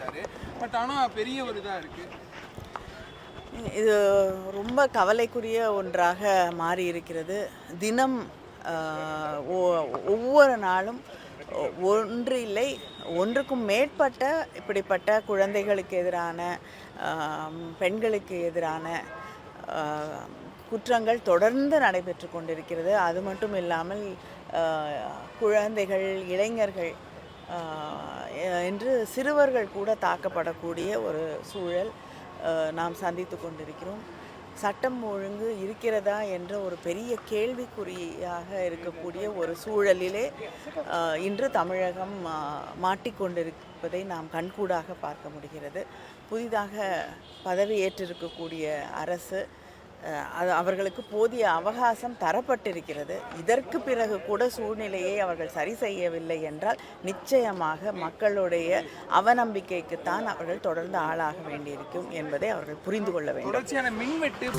சொல்லியிருக்காரு. பட் ஆனால் பெரிய ஒரு இதாக இருக்குது. இது ரொம்ப கவலைக்குரிய ஒன்றாக மாறி இருக்கிறது. தினம் ஒவ்வொரு நாளும் ஒன்று இல்லை ஒன்றுக்கும் மேற்பட்ட இப்படிப்பட்ட குழந்தைகளுக்கு எதிரான பெண்களுக்கு எதிரான குற்றங்கள் தொடர்ந்து நடைபெற்று கொண்டிருக்கிறது. அது மட்டும் இல்லாமல் குழந்தைகள், இளைஞர்கள் என்று சிறுவர்கள் கூட தாக்கப்படக்கூடிய ஒரு சூழல் நாம் சந்தித்து கொண்டிருக்கிறோம். சட்டம் ஒழுங்கு இருக்கிறதா என்ற ஒரு பெரிய கேள்விக்குறியாக இருக்கக்கூடிய ஒரு சூழலிலே இன்று தமிழகம் மாட்டிக்கொண்டிருப்பதை நாம் கண்கூடாக பார்க்க முடிகிறது. புதிதாக பதவியேற்றிருக்கக்கூடிய அரசு அவர்களுக்கு போதிய அவகாசம் தரப்பட்டிருக்கிறது. இதற்கு பிறகு கூட சூழ்நிலையை அவர்கள் சரி செய்யவில்லை என்றால் நிச்சயமாக மக்களுடைய அவநம்பிக்கைக்குத்தான் அவர்கள் தொடர்ந்து ஆளாக வேண்டியிருக்கும் என்பதை அவர்கள் புரிந்து கொள்ள வேண்டும். தொடர்ச்சியான மின்வெட்டு